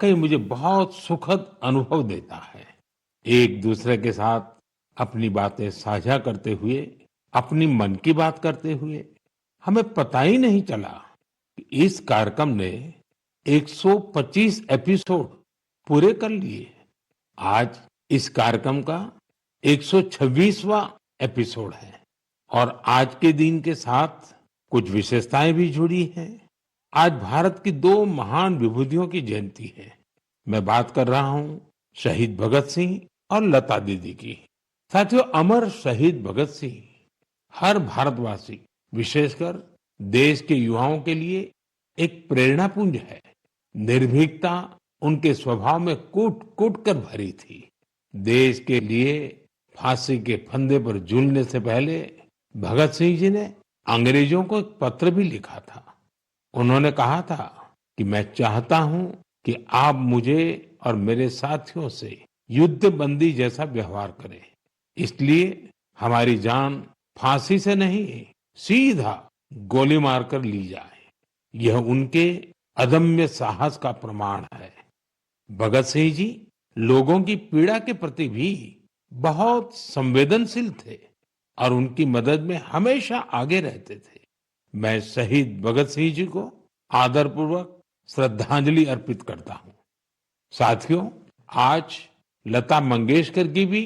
कहीं मुझे बहुत सुखद अनुभव देता है। एक दूसरे के साथ अपनी बातें साझा करते हुए, अपनी मन की बात करते हुए, हमें पता ही नहीं चला कि इस कार्यक्रम ने 125 एपिसोड पूरे कर लिए। आज इस कार्यक्रम का 126वां एपिसोड है और आज के दिन के साथ कुछ विशेषताएं भी जुड़ी हैं। आज भारत की दो महान विभूतियों की जयंती है। मैं बात कर रहा हूं शहीद भगत सिंह और लता दीदी की। साथियों, अमर शहीद भगत सिंह हर भारतवासी, विशेषकर देश के युवाओं के लिए एक प्रेरणा पुंज है। निर्भीकता उनके स्वभाव में कूट कूट कर भरी थी। देश के लिए फांसी के फंदे पर झूलने से पहले भगत सिंह जी ने अंग्रेजों को एक पत्र भी लिखा था। उन्होंने कहा था कि मैं चाहता हूं कि आप मुझे और मेरे साथियों से युद्ध बंदी जैसा व्यवहार करें। इसलिए हमारी जान फांसी से नहीं, सीधा गोली मारकर ली जाए। यह उनके अदम्य साहस का प्रमाण है। भगत सिंह जी लोगों की पीड़ा के प्रति भी बहुत संवेदनशील थे और उनकी मदद में हमेशा आगे रहते थे। मैं शहीद भगत सिंह जी को आदरपूर्वक श्रद्धांजलि अर्पित करता हूं। साथियों, आज लता मंगेशकर की भी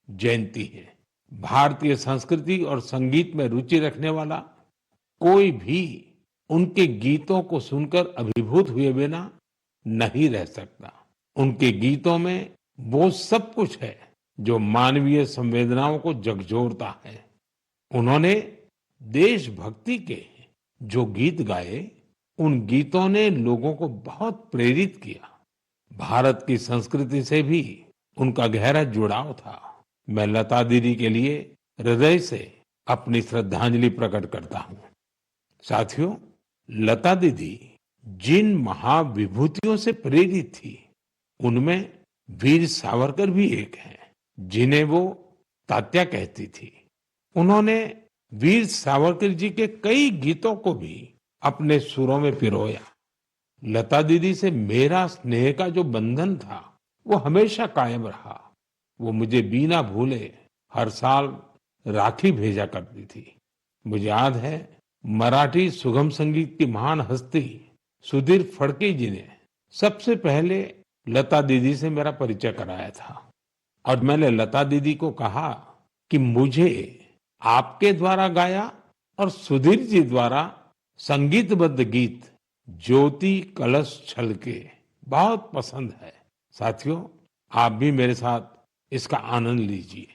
जयंती है। भारतीय संस्कृति और संगीत में रुचि रखने वाला कोई भी उनके गीतों को सुनकर अभिभूत हुए बिना नहीं रह सकता। उनके गीतों में वो सब कुछ है जो मानवीय संवेदनाओं को झकझोरता है। उन्होंने देशभक्ति के जो गीत गाए, उन गीतों ने लोगों को बहुत प्रेरित किया। भारत की संस्कृति से भी उनका गहरा जुड़ाव था। मैं लता दीदी के लिए हृदय से अपनी श्रद्धांजलि प्रकट करता हूं। साथियों, लता दीदी जिन महाविभूतियों से प्रेरित थी, उनमें वीर सावरकर भी एक हैं, जिन्हें वो तात्या कहती थी। उन्होंने वीर सावरकर जी के कई गीतों को भी अपने सुरों में पिरोया। लता दीदी से मेरा स्नेह का जो बंधन था, वो हमेशा कायम रहा। वो मुझे बिना भूले हर साल राखी भेजा करती थी। मुझे याद है, मराठी सुगम संगीत की महान हस्ती सुधीर फडके जी ने सबसे पहले लता दीदी से मेरा परिचय कराया था और मैंने लता दीदी को कहा कि मुझे आपके द्वारा गाया और सुधीर जी द्वारा संगीतबद्ध गीत ज्योति कलश छलके बहुत पसंद है। साथियों, आप भी मेरे साथ इसका आनंद लीजिए।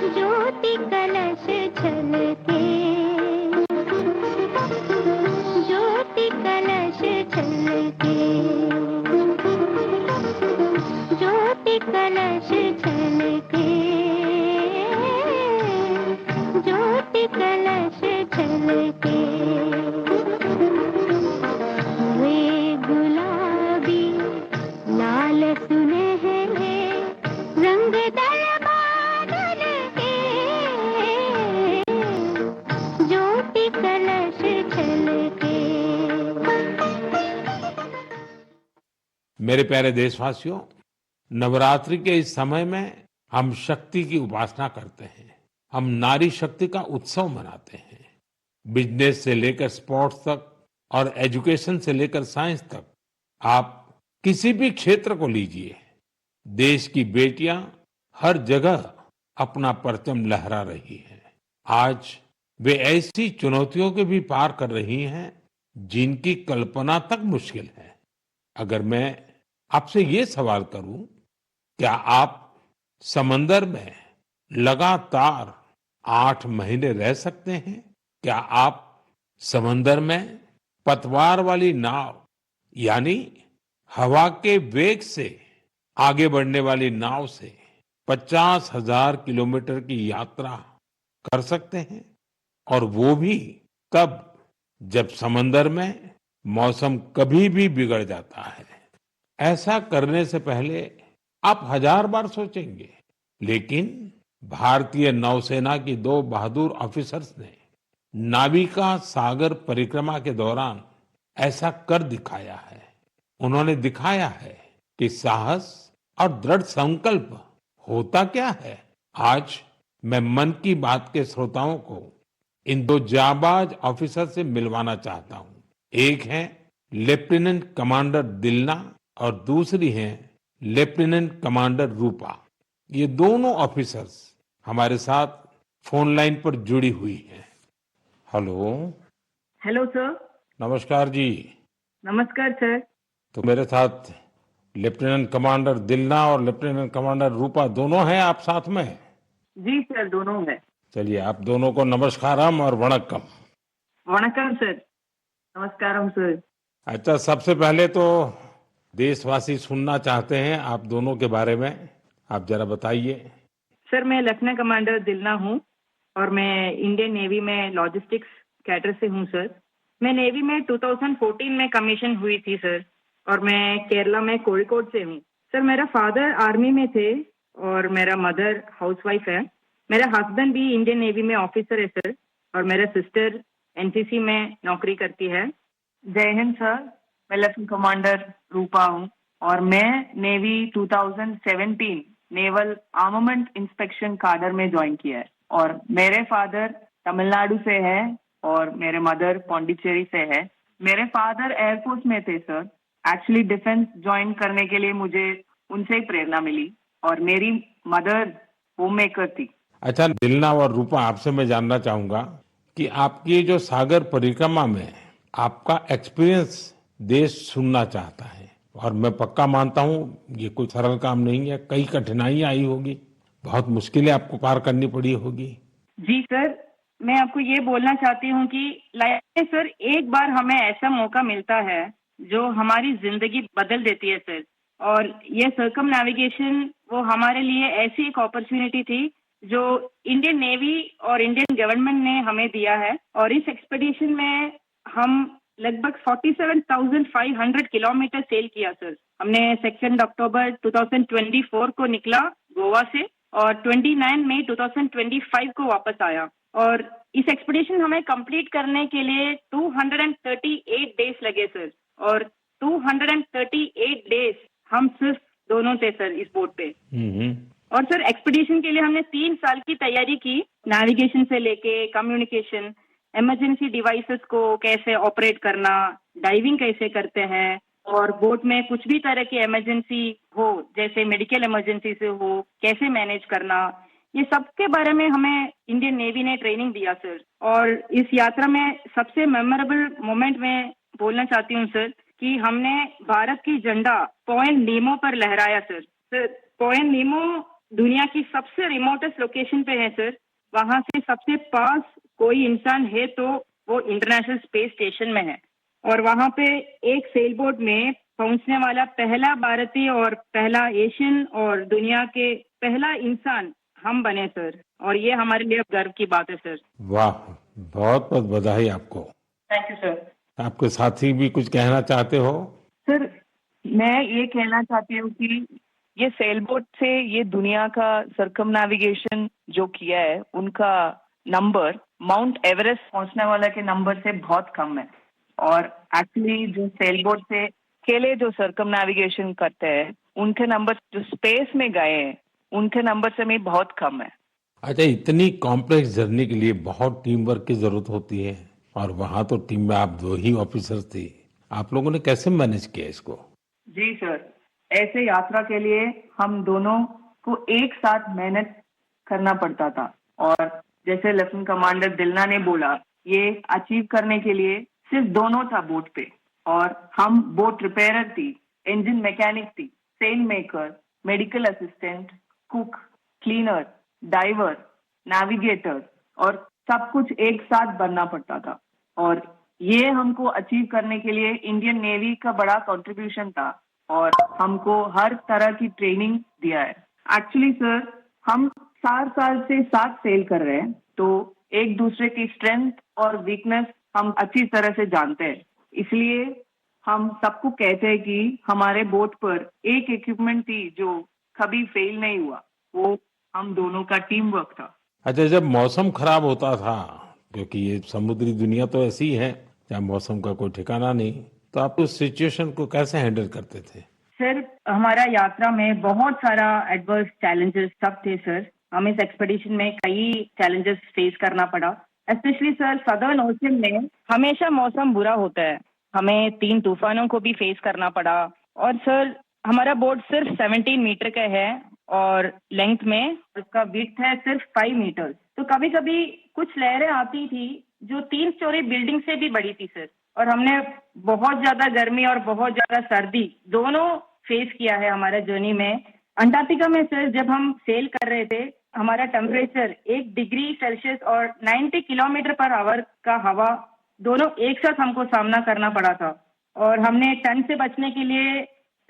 ज्योति कलश छलके, ज्योति कलश छलके, ज्योति कलश छलके, ज्योति कलश छलके। वे गुलाबी लाल सुनहरे रंग दरबार के, ज्योति कलश छलके। मेरे प्यारे देशवासियों, नवरात्रि के इस समय में हम शक्ति की उपासना करते हैं। हम नारी शक्ति का उत्सव मनाते हैं। बिजनेस से लेकर स्पोर्ट्स तक और एजुकेशन से लेकर साइंस तक, आप किसी भी क्षेत्र को लीजिए, देश की बेटियां हर जगह अपना परचम लहरा रही हैं। आज वे ऐसी चुनौतियों के भी पार कर रही हैं जिनकी कल्पना तक मुश्किल है। अगर मैं आपसे ये सवाल करूं, क्या आप समंदर में लगातार 8 महीने रह सकते हैं? क्या आप समंदर में पतवार वाली नाव, यानी हवा के वेग से आगे बढ़ने वाली नाव से 50,000 किलोमीटर की यात्रा कर सकते हैं? और वो भी तब जब समंदर में मौसम कभी भी बिगड़ जाता है। ऐसा करने से पहले आप 1000 बार सोचेंगे, लेकिन भारतीय नौसेना की 2 बहादुर ऑफिसर्स ने नाविका सागर परिक्रमा के दौरान ऐसा कर दिखाया है। उन्होंने दिखाया है कि साहस और दृढ़ संकल्प होता क्या है। आज मैं मन की बात के श्रोताओं को इन दो जाबाज ऑफिसर से मिलवाना चाहता हूं। एक है लेफ्टिनेंट कमांडर दिलना और दूसरी है लेफ्टिनेंट कमांडर रूपा। ये दोनों ऑफिसर्स हमारे साथ फोन लाइन पर जुड़ी हुई हैं। हेलो। Hello sir. नमस्कार जी। नमस्कार सर। तो मेरे साथ लेफ्टिनेंट कमांडर दिलना और लेफ्टिनेंट कमांडर रूपा दोनों हैं आप साथ में। जी सर, दोनों है। चलिए आप दोनों को नमस्कारम और वणक्कम। वणक्कम सर। नमस्कारम सर। अच्छा, सबसे पहले तो देशवासी सुनना चाहते हैं आप दोनों के बारे में। आप जरा बताइए। सर, मैं लेफ्टिनेंट कमांडर दिलना हूँ और मैं इंडियन नेवी में लॉजिस्टिक्स कैडर से हूँ सर। मैं नेवी में 2014 में कमीशन हुई थी सर और मैं केरला में कोझिकोड से हूँ। सर, मेरा फादर आर्मी में थे और मेरा मदर हाउसवाइफ है। मेरा हस्बैंड भी इंडियन नेवी में ऑफिसर है सर और मेरा सिस्टर एनसीसी में नौकरी करती है। जय हिंद सर। मैं लेफ्टिनेंट कमांडर रूपा हूँ और मैं navy 2017 naval armament inspection cadre में ज्वाइन किया है और मेरे फादर तमिलनाडु से है और मेरे मदर पौंडीचेरी से है। मेरे फादर एयरफोर्स में थे सर। एक्चुअली डिफेंस ज्वाइन करने के लिए मुझे उनसे ही प्रेरणा मिली और मेरी मदर होम मेकर थी। अच्छा दिलना और रूपा, आपसे मैं जानना चाहूंगा कि आपकी जो सागर परिक्रमा में आपका एक्सपीरियंस देश सुनना चाहता है। और मैं पक्का मानता हूं ये कोई सरल काम नहीं है, कई कठिनाइयां आई होगी, बहुत मुश्किलें आपको पार करनी पड़ी होगी। जी सर, मैं आपको ये बोलना चाहती हूँ कि लाइफ में सर एक बार हमें ऐसा मौका मिलता है जो हमारी जिंदगी बदल देती है सर। और ये सर्कम नेविगेशन वो हमारे लिए ऐसी एक अपॉर्चुनिटी थी जो इंडियन नेवी और इंडियन गवर्नमेंट ने हमें दिया है। और इस एक्सपेडिशन में हम लगभग 47,500 किलोमीटर सेल किया सर। हमने 2 अक्टूबर 2024 को निकला गोवा से और 29 मई 2025 को वापस आया। और इस एक्सपेडिशन हमें कंप्लीट करने के लिए 238 डेज लगे सर। और 238 डेज हम सिर्फ दोनों थे सर इस बोट पे। और सर एक्सपेडिशन के लिए हमने 3 साल की तैयारी की, नेविगेशन से लेके कम्युनिकेशन, इमरजेंसी डिवाइसेस को कैसे ऑपरेट करना, डाइविंग कैसे करते हैं और बोट में कुछ भी तरह की इमरजेंसी हो जैसे मेडिकल इमरजेंसी से हो कैसे मैनेज करना, ये सब के बारे में हमें इंडियन नेवी ने ट्रेनिंग दिया सर। और इस यात्रा में सबसे मेमोरेबल मोमेंट में बोलना चाहती हूँ सर कि हमने भारत की झंडा पॉइंट नीमो पर लहराया सर। सर, पॉइंट नीमो दुनिया की सबसे रिमोटेस्ट लोकेशन पे है सर। वहां से सबसे पास कोई इंसान है तो वो इंटरनेशनल स्पेस स्टेशन में है। और वहां पे एक सेल बोट में पहुंचने वाला पहला भारतीय और पहला एशियन और दुनिया के पहला इंसान हम बने सर। और ये हमारे लिए गर्व की बात है सर। वाह, बहुत बहुत बधाई आपको। Thank you sir. आपके साथी भी कुछ कहना चाहते हो? सर, मैं ये कहना चाहती हूँ कि ये सेल बोट से ये दुनिया का सर्कम नेविगेशन जो किया है उनका नंबर माउंट एवरेस्ट पहुंचने वाला के नंबर से बहुत कम है। और एक्चुअली जो सेल बोट से अकेले जो सर्कम नेविगेशन करते हैं उनके नंबर जो स्पेस में गए हैं उनके नंबर से भी बहुत कम है। अच्छा, इतनी कॉम्प्लेक्स जर्नी के लिए बहुत टीम वर्क की जरूरत होती है और वहां तो टीम में आप 2 ही ऑफिसर थे। आप लोगों ने कैसे मैनेज किया इसको? जी सर, ऐसे यात्रा के लिए हम दोनों को एक साथ मेहनत करना पड़ता था। और जैसे लेफ्टिनेंट कमांडर दिलना ने बोला, ये अचीव करने के लिए सिर्फ दोनों था बोट पे। और हम बोट रिपेयरर थी, इंजन मैकेनिक थी, sail maker, medical assistant, cook, cleaner, diver, navigator और सब कुछ एक साथ बनना पड़ता था। और ये हमको अचीव करने के लिए इंडियन नेवी का बड़ा कंट्रीब्यूशन था और हमको हर तरह की ट्रेनिंग दिया है। एक्चुअली सर, हम 4 साल से साथ सेल कर रहे हैं तो एक दूसरे की स्ट्रेंथ और वीकनेस हम अच्छी तरह से जानते हैं। इसलिए हम सबको कहते हैं कि हमारे बोट पर एक इक्विपमेंट थी जो कभी फेल नहीं हुआ, वो हम दोनों का टीम वर्क था। अच्छा, जब मौसम खराब होता था क्योंकि ये समुद्री दुनिया तो ऐसी है जहाँ मौसम का कोई ठिकाना नहीं। तो आप उस सिचुएशन को कैसे हैंडल करते थे? सर हमारा यात्रा में बहुत सारा एडवर्स चैलेंजेस सब थे सर। हम इस एक्सपेडिशन में कई चैलेंजेस फेस करना पड़ा। स्पेशली सर सदर्न ओशन में हमेशा मौसम बुरा होता है। हमें 3 तूफानों को भी फेस करना पड़ा। और सर हमारा बोट सिर्फ 17 मीटर का है और लेंथ में उसका विड्थ है सिर्फ 5 मीटर। तो कभी कभी कुछ लहरें आती थी जो 3 स्टोरी बिल्डिंग से भी बड़ी थी सर। और हमने बहुत ज्यादा गर्मी और बहुत ज्यादा सर्दी दोनों फेस किया है हमारे जर्नी में। अंटार्कटिका में सर जब हम सेल कर रहे थे हमारा टेम्परेचर 1 डिग्री सेल्सियस और 90 किलोमीटर पर आवर का हवा दोनों एक साथ हमको सामना करना पड़ा था। और हमने ठंड से बचने के लिए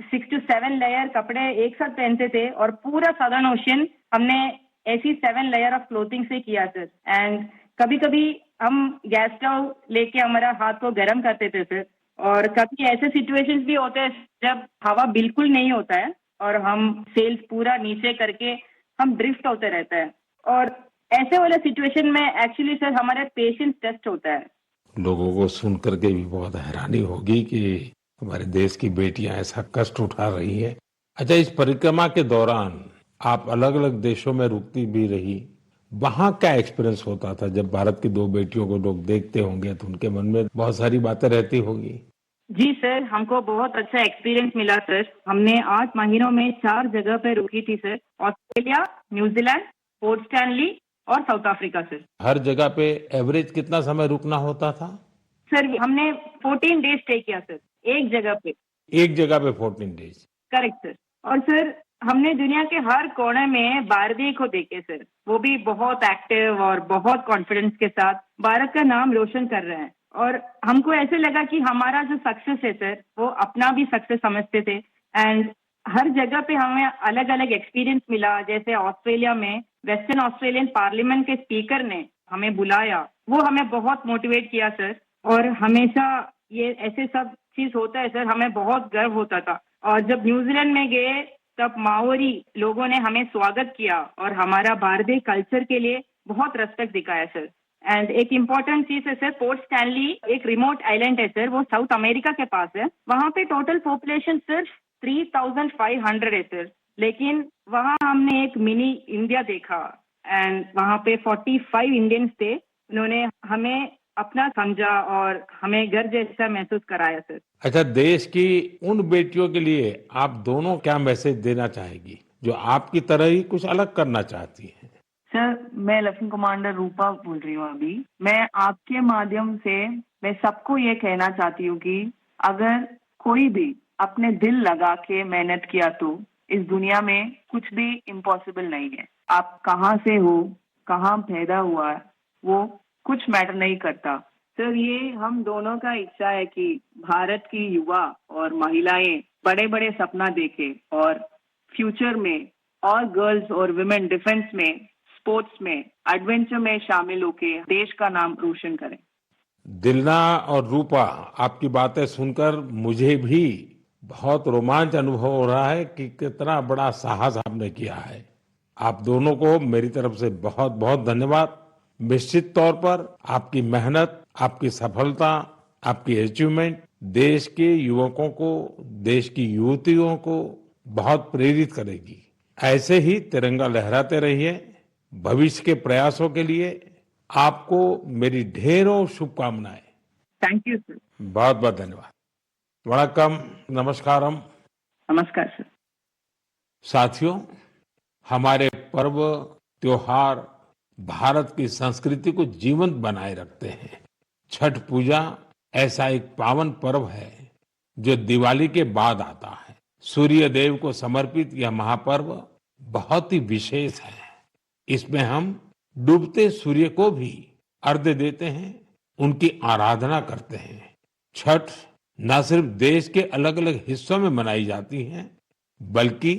6 to 7 लेयर कपड़े एक साथ पहनते थे और पूरा सदर्न ओशन हमने ऐसी 7 लेयर ऑफ क्लोथिंग से किया सर। एंड कभी कभी हम गैस स्टोव लेके हमारा हाथ को गर्म करते थे सर। और कभी ऐसे सिचुएशंस भी होते हैं जब हवा बिल्कुल नहीं होता है और हम सेल्स पूरा नीचे करके हम ड्रिफ्ट होते रहते हैं। और ऐसे वाले सिचुएशन में एक्चुअली सर हमारा पेशेंस टेस्ट होता है। लोगों को सुन करके भी बहुत हैरानी होगी कि हमारे देश की बेटियां ऐसा कष्ट उठा रही है। अच्छा, इस परिक्रमा के दौरान आप अलग अलग देशों में रुकती भी रही। वहाँ क्या एक्सपीरियंस होता था? जब भारत की 2 बेटियों को लोग देखते होंगे तो उनके मन में बहुत सारी बातें रहती होगी। जी सर हमको बहुत अच्छा एक्सपीरियंस मिला सर। हमने 8 महीनों में 4 जगह पे रुकी थी sir. Australia, New Zealand, port Stanley और साउथ अफ्रीका सर। हर जगह पे एवरेज कितना समय रुकना होता था? सर हमने 14 डेज स्टे किया सर एक जगह पे। एक जगह पे 14 डेज। Correct sir. और सर हमने दुनिया के हर कोने में भारतीय को देखे सर। वो भी बहुत एक्टिव और बहुत कॉन्फिडेंस के साथ भारत का नाम रोशन कर रहे हैं। और हमको ऐसे लगा कि हमारा जो सक्सेस है सर वो अपना भी सक्सेस समझते थे। एंड हर जगह पे हमें अलग अलग एक्सपीरियंस मिला। जैसे ऑस्ट्रेलिया में वेस्टर्न ऑस्ट्रेलियन पार्लियामेंट के स्पीकर ने हमें बुलाया, वो हमें बहुत मोटिवेट किया सर। और हमेशा ये ऐसे सब चीज होता है सर, हमें बहुत गर्व होता था। और जब न्यूजीलैंड में गए तब माओरी लोगों ने हमें स्वागत किया और हमारा भारतीय कल्चर के लिए बहुत रेस्पेक्ट दिखाया सर। एंड एक इम्पोर्टेंट चीज है सर, पोर्ट स्टैनली एक रिमोट आइलैंड है सर, वो साउथ अमेरिका के पास है। वहाँ पे टोटल पॉपुलेशन सिर्फ 3500 है सर। लेकिन वहाँ हमने एक मिनी इंडिया देखा एंड वहाँ पे 45 इंडियंस थे। उन्होंने हमें अपना समझा और हमें घर जैसा महसूस कराया सर। अच्छा, देश की उन बेटियों के लिए आप दोनों क्या मैसेज देना चाहेगी जो आपकी तरह ही कुछ अलग करना चाहती हैं? सर मैं लेफ्टिनेंट कमांडर रूपा बोल रही हूँ। अभी मैं आपके माध्यम से मैं सबको ये कहना चाहती हूँ कि अगर कोई भी अपने दिल लगा के मेहनत किया तो इस दुनिया में कुछ भी इम्पॉसिबल नहीं है। आप कहाँ से हो, कहाँ पैदा हुआ है, वो कुछ मैटर नहीं करता। सर ये हम दोनों का इच्छा है कि भारत की युवा और महिलाएं बड़े बड़े सपना देखें और फ्यूचर में और गर्ल्स और वुमेन डिफेंस में, स्पोर्ट्स में, एडवेंचर में शामिल होके देश का नाम रोशन करें। दिलना और रूपा, आपकी बातें सुनकर मुझे भी बहुत रोमांच अनुभव हो रहा है कि कितना बड़ा साहस आपने किया है। आप दोनों को मेरी तरफ से बहुत बहुत धन्यवाद। निश्चित तौर पर आपकी मेहनत, आपकी सफलता, आपकी अचीवमेंट देश के युवकों को, देश की युवतियों को बहुत प्रेरित करेगी। ऐसे ही तिरंगा लहराते रहिए। भविष्य के प्रयासों के लिए आपको मेरी ढेरों शुभकामनाएं। Thank you sir. बहुत बहुत धन्यवाद। वणक्कम, नमस्कारम। नमस्कार सर। साथियों, हमारे पर्व त्योहार भारत की संस्कृति को जीवंत बनाए रखते हैं। छठ पूजा ऐसा एक पावन पर्व है जो दिवाली के बाद आता है। सूर्य देव को समर्पित यह महापर्व बहुत ही विशेष है। इसमें हम डूबते सूर्य को भी अर्घ्य देते हैं, उनकी आराधना करते हैं। छठ न सिर्फ देश के अलग अलग हिस्सों में मनाई जाती है, बल्कि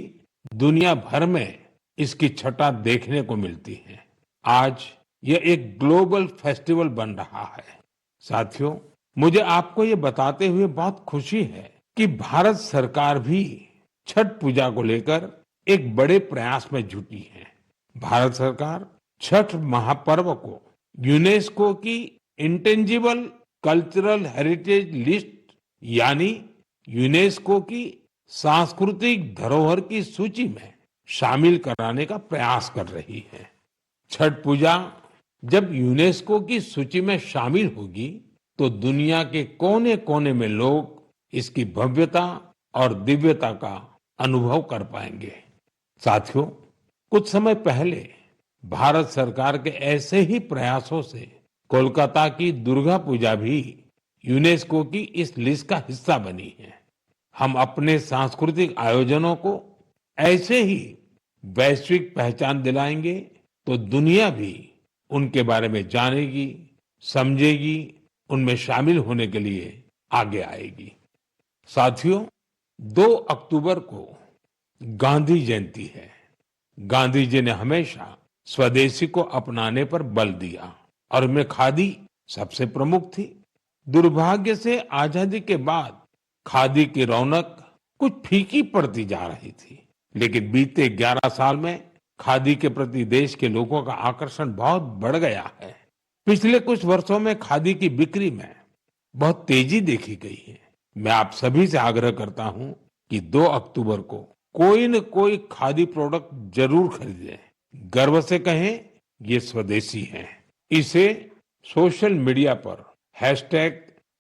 दुनिया भर में इसकी छठा देखने को मिलती है। आज यह एक ग्लोबल फेस्टिवल बन रहा है। साथियों, मुझे आपको ये बताते हुए बहुत खुशी है कि भारत सरकार भी छठ पूजा को लेकर एक बड़े प्रयास में जुटी है। भारत सरकार छठ महापर्व को यूनेस्को की इंटेंजिबल कल्चरल हेरिटेज लिस्ट यानी यूनेस्को की सांस्कृतिक धरोहर की सूची में शामिल कराने का प्रयास कर रही है। छठ पूजा जब यूनेस्को की सूची में शामिल होगी तो दुनिया के कोने कोने में लोग इसकी भव्यता और दिव्यता का अनुभव कर पाएंगे। साथियों, कुछ समय पहले भारत सरकार के ऐसे ही प्रयासों से कोलकाता की दुर्गा पूजा भी यूनेस्को की इस लिस्ट का हिस्सा बनी है। हम अपने सांस्कृतिक आयोजनों को ऐसे ही वैश्विक पहचान दिलाएंगे तो दुनिया भी उनके बारे में जानेगी, समझेगी, उनमें शामिल होने के लिए आगे आएगी। साथियों, 2 अक्टूबर को गांधी जयंती है। गांधी जी ने हमेशा स्वदेशी को अपनाने पर बल दिया और उनमें खादी सबसे प्रमुख थी। दुर्भाग्य से आजादी के बाद खादी की रौनक कुछ फीकी पड़ती जा रही थी, लेकिन बीते 11 साल में खादी के प्रति देश के लोगों का आकर्षण बहुत बढ़ गया है। पिछले कुछ वर्षों में खादी की बिक्री में बहुत तेजी देखी गई है। मैं आप सभी से आग्रह करता हूं कि 2 अक्टूबर को कोई न कोई खादी प्रोडक्ट जरूर खरीदें। गर्व से कहें, ये स्वदेशी है। इसे सोशल मीडिया पर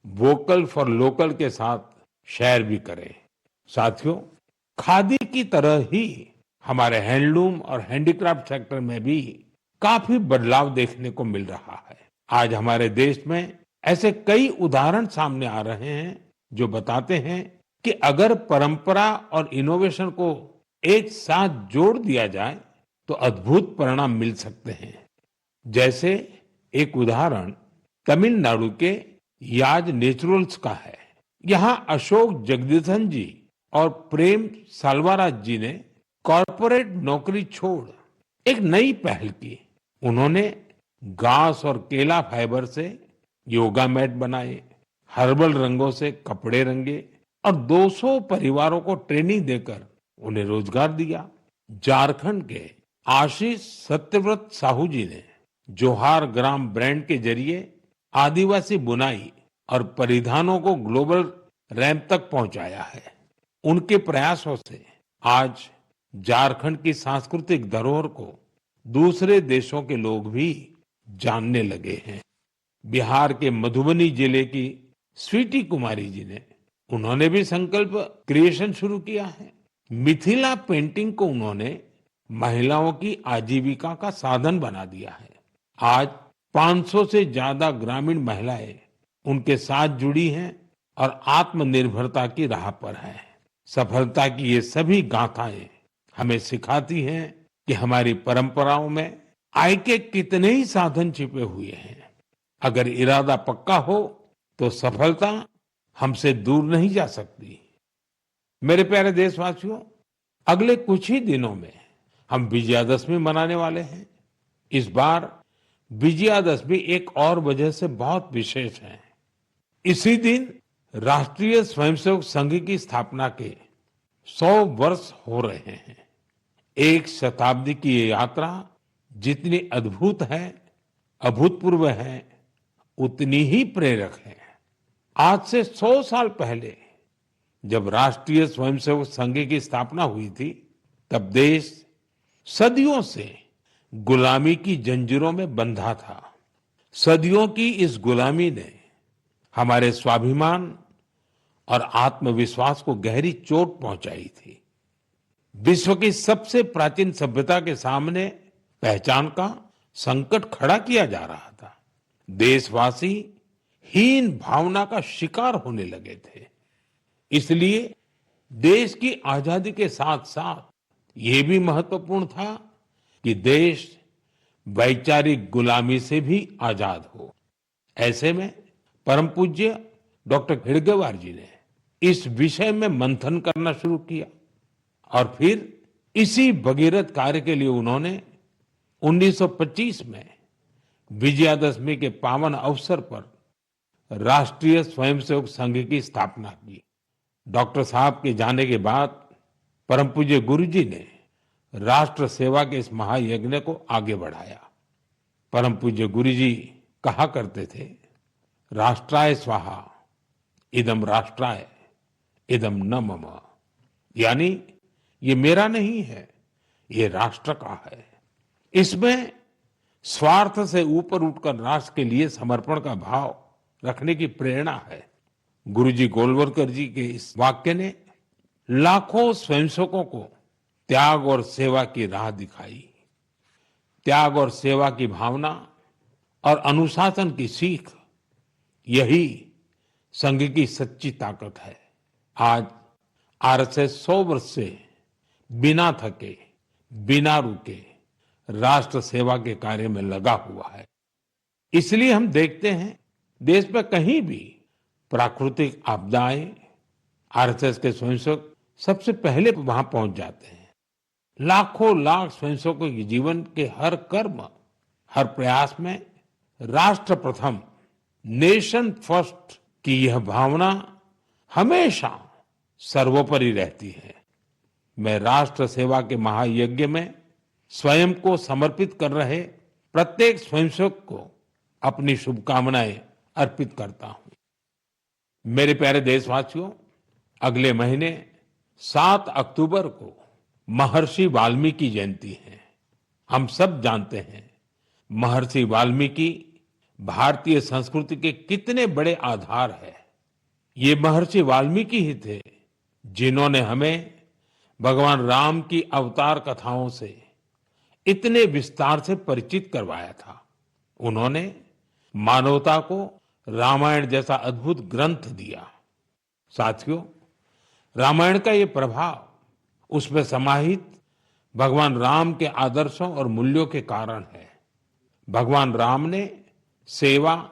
#वोकल फॉर लोकल के साथ शेयर भी करें। साथियों, खादी की तरह ही हमारे हैंडलूम और हैंडीक्राफ्ट सेक्टर में भी काफी बदलाव देखने को मिल रहा है। आज हमारे देश में ऐसे कई उदाहरण सामने आ रहे हैं जो बताते हैं कि अगर परंपरा और इनोवेशन को एक साथ जोड़ दिया जाए तो अद्भुत परिणाम मिल सकते हैं। जैसे एक उदाहरण तमिलनाडु के याज नेचुरल्स का है। यहाँ अशोक जगदीशन जी और प्रेम साल्वाराज जी ने कॉरपोरेट नौकरी छोड़ एक नई पहल की। उन्होंने घास और केला फाइबर से योगा मैट बनाए, हर्बल रंगों से कपड़े रंगे और 200 परिवारों को ट्रेनिंग देकर उन्हें रोजगार दिया। झारखंड के आशीष सत्यव्रत साहू जी ने जोहार ग्राम ब्रांड के जरिए आदिवासी बुनाई और परिधानों को ग्लोबल रैंप तक पहुंचाया है। उनके प्रयासों से आज झारखंड की सांस्कृतिक धरोहर को दूसरे देशों के लोग भी जानने लगे हैं। बिहार के मधुबनी जिले की स्वीटी कुमारी जी ने उन्होंने भी संकल्प क्रिएशन शुरू किया है। मिथिला पेंटिंग को उन्होंने महिलाओं की आजीविका का साधन बना दिया है। आज 500 से ज्यादा ग्रामीण महिलाएं उनके साथ जुड़ी हैं और आत्मनिर्भरता की राह पर हैं। सफलता की ये सभी गाथाएं हमें सिखाती हैं कि हमारी परंपराओं में आय के कितने ही साधन छिपे हुए हैं। अगर इरादा पक्का हो तो सफलता हमसे दूर नहीं जा सकती। मेरे प्यारे देशवासियों, अगले कुछ ही दिनों में हम विजयादशमी मनाने वाले हैं। इस बार विजयादशमी एक और वजह से बहुत विशेष है। इसी दिन राष्ट्रीय स्वयंसेवक संघ की स्थापना के 100 वर्ष हो रहे हैं। एक शताब्दी की ये यात्रा जितनी अद्भुत है, अभूतपूर्व है, उतनी ही प्रेरक है। आज से 100 साल पहले जब राष्ट्रीय स्वयंसेवक संघ की स्थापना हुई थी, तब देश सदियों से गुलामी की जंजीरों में बंधा था। सदियों की इस गुलामी ने हमारे स्वाभिमान और आत्मविश्वास को गहरी चोट पहुंचाई थी। विश्व की सबसे प्राचीन सभ्यता के सामने पहचान का संकट खड़ा किया जा रहा था। देशवासी हीन भावना का शिकार होने लगे थे। इसलिए देश की आजादी के साथ साथ ये भी महत्वपूर्ण था कि देश वैचारिक गुलामी से भी आजाद हो। ऐसे में परम पूज्य डॉक्टर हेडगेवार जी ने इस विषय में मंथन करना शुरू किया और फिर इसी भगीरथ कार्य के लिए उन्होंने 1925 में विजयादशमी के पावन अवसर पर राष्ट्रीय स्वयंसेवक संघ की स्थापना की। डॉक्टर साहब के जाने के बाद परम पूज्य गुरु जी ने राष्ट्र सेवा के इस महायज्ञ को आगे बढ़ाया। परम पूज्य गुरु जी कहा करते थे, राष्ट्राय स्वाहा इदम राष्ट्राय इदम न मम। यानी ये मेरा नहीं है, ये राष्ट्र का है। इसमें स्वार्थ से ऊपर उठकर राष्ट्र के लिए समर्पण का भाव रखने की प्रेरणा है। गुरुजी गोलवलकर जी के इस वाक्य ने लाखों स्वयंसेवकों को त्याग और सेवा की राह दिखाई। त्याग और सेवा की भावना और अनुशासन की सीख, यही संघ की सच्ची ताकत है। आज आरएसएस 100 वर्ष से बिना थके, बिना रुके राष्ट्र सेवा के कार्य में लगा हुआ है। इसलिए हम देखते हैं देश में कहीं भी प्राकृतिक आपदाएं, आरएसएस के स्वयंसेवक सबसे पहले वहां पहुंच जाते हैं। लाखों लाख स्वयंसेवकों के जीवन के हर कर्म, हर प्रयास में राष्ट्र प्रथम, नेशन फर्स्ट की यह भावना हमेशा सर्वोपरि रहती है। मैं राष्ट्र सेवा के महायज्ञ में स्वयं को समर्पित कर रहे प्रत्येक स्वयंसेवक को अपनी शुभकामनाएं अर्पित करता हूं। मेरे प्यारे देशवासियों, अगले महीने 7 अक्टूबर को महर्षि वाल्मीकि जयंती है। हम सब जानते हैं महर्षि वाल्मीकि भारतीय संस्कृति के कितने बड़े आधार है। ये महर्षि वाल्मीकि ही थे जिन्होंने हमें भगवान राम की अवतार कथाओं से इतने विस्तार से परिचित करवाया था। उन्होंने मानवता को रामायण जैसा अद्भुत ग्रंथ दिया। साथियों, रामायण का ये प्रभाव उसमें समाहित भगवान राम के आदर्शों और मूल्यों के कारण है। भगवान राम ने सेवा,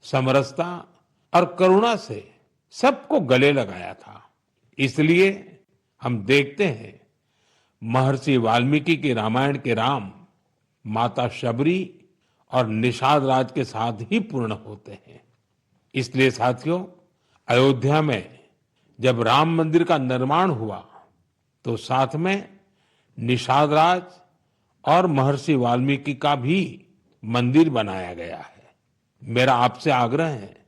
समरसता और करुणा से सबको गले लगाया था। इसलिए हम देखते हैं महर्षि वाल्मीकि के रामायण के राम माता शबरी और निषाद राज के साथ ही पूर्ण होते हैं। इसलिए साथियों, अयोध्या में जब राम मंदिर का निर्माण हुआ तो साथ में निषाद राज और महर्षि वाल्मीकि का भी मंदिर बनाया गया है। मेरा आपसे आग्रह है,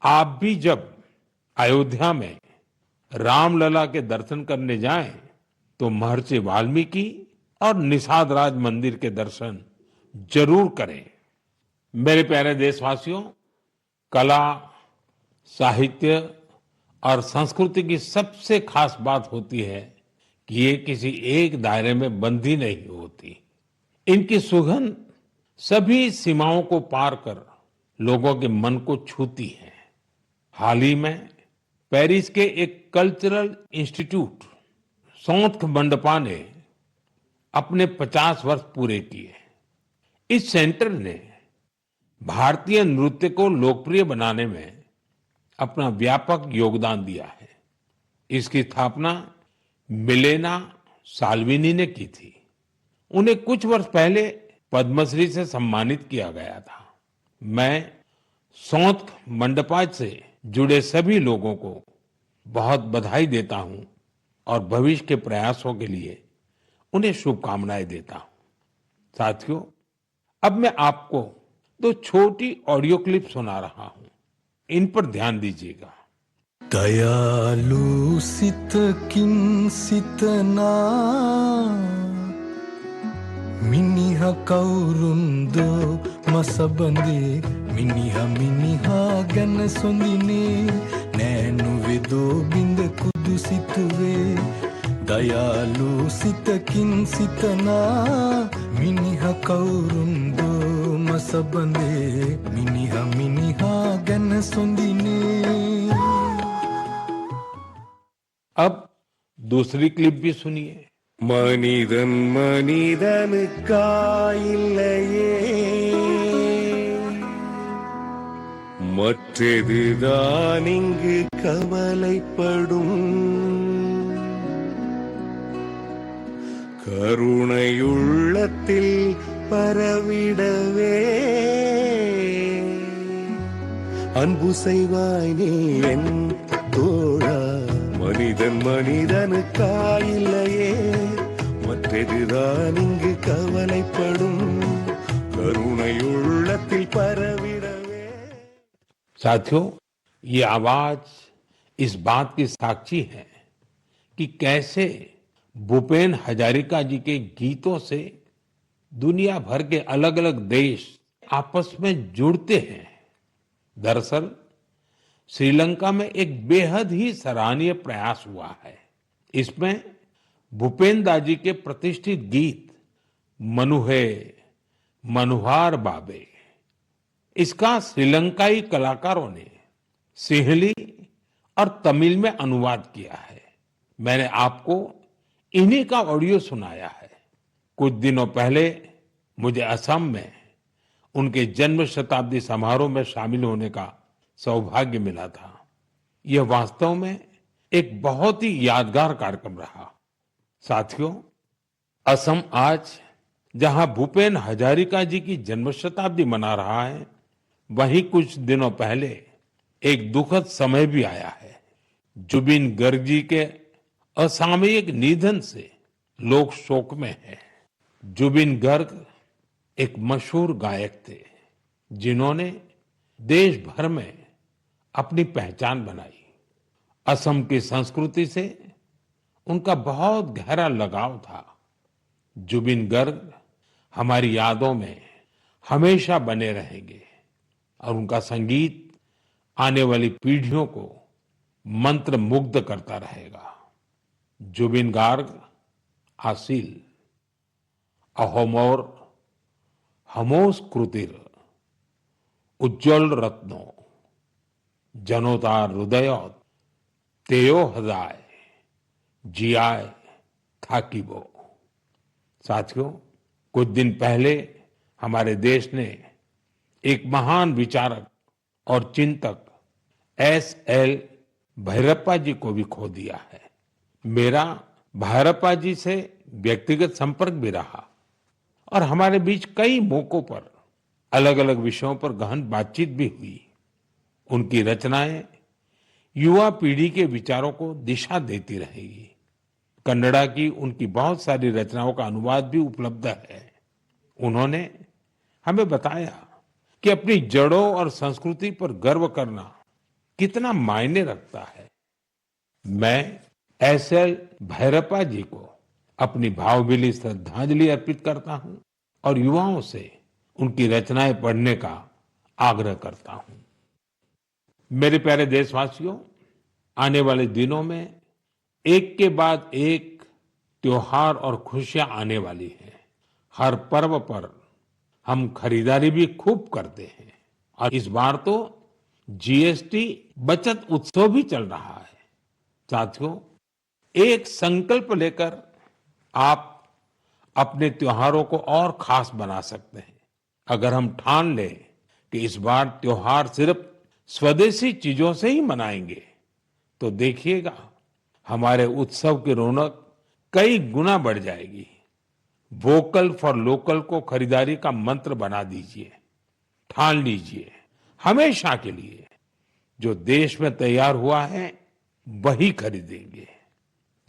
आप भी जब अयोध्या में रामलला के दर्शन करने जाएं तो महर्षि वाल्मीकि और निषाद राज मंदिर के दर्शन जरूर करें। मेरे प्यारे देशवासियों, कला, साहित्य और संस्कृति की सबसे खास बात होती है कि ये किसी एक दायरे में बंधी नहीं होती। इनकी सुगंध सभी सीमाओं को पार कर लोगों के मन को छूती है। हाल ही में पेरिस के एक कल्चरल इंस्टीट्यूट सौंथ मंडपा ने अपने 50 वर्ष पूरे किए। इस सेंटर ने भारतीय नृत्य को लोकप्रिय बनाने में अपना व्यापक योगदान दिया है। इसकी स्थापना मिलेना साल्विनी ने की थी। उन्हें कुछ वर्ष पहले पद्मश्री से सम्मानित किया गया था। मैं सौंथ मंडपा से जुड़े सभी लोगों को बहुत बधाई देता हूं और भविष्य के प्रयासों के लिए उन्हें शुभकामनाएं देता हूं। साथियों, अब मैं आपको 2 छोटी ऑडियो क्लिप सुना रहा हूं। इन पर ध्यान दीजिएगा। दयालु सित किन सितना मिनिहा कौरुंदो मसबंदे मिनिहा गन सोंदिने नैनु वेदो बिंद कुदु सितुवे दयालु सित किन सितना मिनिहा कौरुंदो मसबंदे मिनिहा गन सोंदिने। अब दूसरी क्लिप भी सुनिए। மனிதன் மனிதனுக்காயில்லையே மற்றதுதான் இங்கு கவலைப்படும் கருணையுள்ளத்தில் பரவிடவே அன்பு செய்வாய் நீ என் தோழா மனிதன் மனிதனுக்காயில்லையே மற்றதுதான் இங்கு கவலைப்படும் கருணை பரவிடவே साथियों, ये आवाज इस बात की साक्षी है कि कैसे भूपेन हजारिका जी के गीतों से दुनिया भर के अलग अलग देश आपस में जुड़ते हैं। दरअसल श्रीलंका में एक बेहद ही सराहनीय प्रयास हुआ है। इसमें भूपेन दा जी के प्रतिष्ठित गीत मनुहे मनुहार बाबे, इसका श्रीलंकाई कलाकारों ने सिंहली और तमिल में अनुवाद किया है। मैंने आपको इन्हीं का ऑडियो सुनाया है। कुछ दिनों पहले मुझे असम में उनके जन्म शताब्दी समारोह में शामिल होने का सौभाग्य मिला था। यह वास्तव में एक बहुत ही यादगार कार्यक्रम रहा। साथियों, असम आज जहां भूपेन हजारिका जी की जन्म शताब्दी मना रहा है, वहीं कुछ दिनों पहले एक दुखद समय भी आया है। जुबिन गर्ग जी के असामयिक निधन से लोग शोक में हैं। जुबिन गर्ग एक मशहूर गायक थे, जिन्होंने देश भर में अपनी पहचान बनाई। असम की संस्कृति से उनका बहुत गहरा लगाव था। जुबिन गर्ग हमारी यादों में हमेशा बने रहेंगे और उनका संगीत आने वाली पीढ़ियों को मंत्र मुग्ध करता रहेगा। जुबिन गार्ग आसिल अहोमोर हमोस कृतिर उज्जवल रत्नो जनोतार हृदय तेयो हृदय जियाय थाकिबो। साथियों, कुछ दिन पहले हमारे देश ने एक महान विचारक और चिंतक S.L. भैरप्पा जी को भी खो दिया है। मेरा भैरप्पा जी से व्यक्तिगत संपर्क भी रहा और हमारे बीच कई मौकों पर अलग अलग विषयों पर गहन बातचीत भी हुई। उनकी रचनाएं युवा पीढ़ी के विचारों को दिशा देती रहेगी। कन्नड़ा की उनकी बहुत सारी रचनाओं का अनुवाद भी उपलब्ध है। उन्होंने हमें बताया कि अपनी जड़ों और संस्कृति पर गर्व करना कितना मायने रखता है। मैं S.L. भैरप्पा जी को अपनी भावभीनी श्रद्धांजलि अर्पित करता हूं और युवाओं से उनकी रचनाएं पढ़ने का आग्रह करता हूं। मेरे प्यारे देशवासियों, आने वाले दिनों में एक के बाद एक त्योहार और खुशियां आने वाली हैं। हर पर्व पर हम खरीदारी भी खूब करते हैं और इस बार तो GST बचत उत्सव भी चल रहा है। साथियों, एक संकल्प लेकर आप अपने त्योहारों को और खास बना सकते हैं। अगर हम ठान लें कि इस बार त्योहार सिर्फ स्वदेशी चीजों से ही मनाएंगे, तो देखिएगा हमारे उत्सव की रौनक कई गुना बढ़ जाएगी। वोकल फॉर लोकल को खरीदारी का मंत्र बना दीजिए। ठान लीजिए हमेशा के लिए जो देश में तैयार हुआ है वही खरीदेंगे।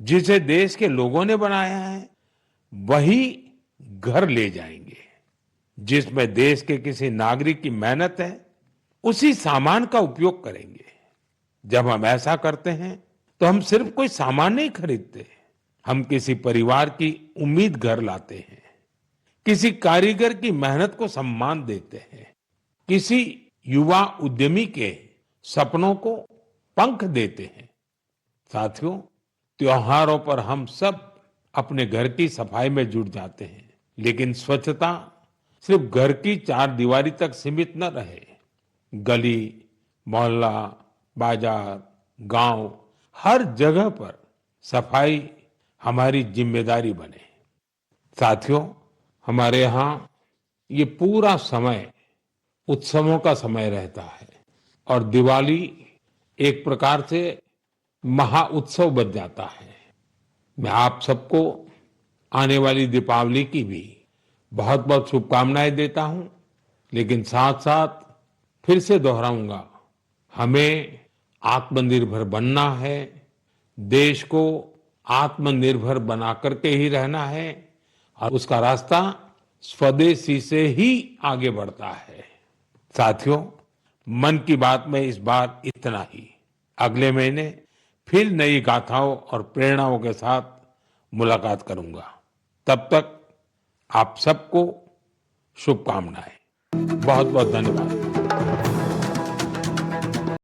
जिसे देश के लोगों ने बनाया है वही घर ले जाएंगे। जिसमें देश के किसी नागरिक की मेहनत है उसी सामान का उपयोग करेंगे। जब हम ऐसा करते हैं तो हम सिर्फ कोई सामान नहीं खरीदते, हम किसी परिवार की उम्मीद घर लाते हैं, किसी कारीगर की मेहनत को सम्मान देते हैं, किसी युवा उद्यमी के सपनों को पंख देते हैं। साथियों, त्योहारों पर हम सब अपने घर की सफाई में जुट जाते हैं, लेकिन स्वच्छता सिर्फ घर की चार दीवारी तक सीमित न रहे। गली, मोहल्ला, बाजार, गांव, हर जगह पर सफाई हमारी जिम्मेदारी बने। साथियों, हमारे यहाँ ये पूरा समय उत्सवों का समय रहता है और दिवाली एक प्रकार से महा उत्सव बन जाता है। मैं आप सबको आने वाली दीपावली की भी बहुत बहुत शुभकामनाएं देता हूं, लेकिन साथ साथ फिर से दोहराऊंगा, हमें आत्मनिर्भर बनना है, देश को आत्मनिर्भर बना करके ही रहना है और उसका रास्ता स्वदेशी से ही आगे बढ़ता है। साथियों, मन की बात में इस बार इतना ही। अगले महीने फिर नई गाथाओं और प्रेरणाओं के साथ मुलाकात करूंगा। तब तक आप सबको शुभकामनाएं। बहुत बहुत धन्यवाद।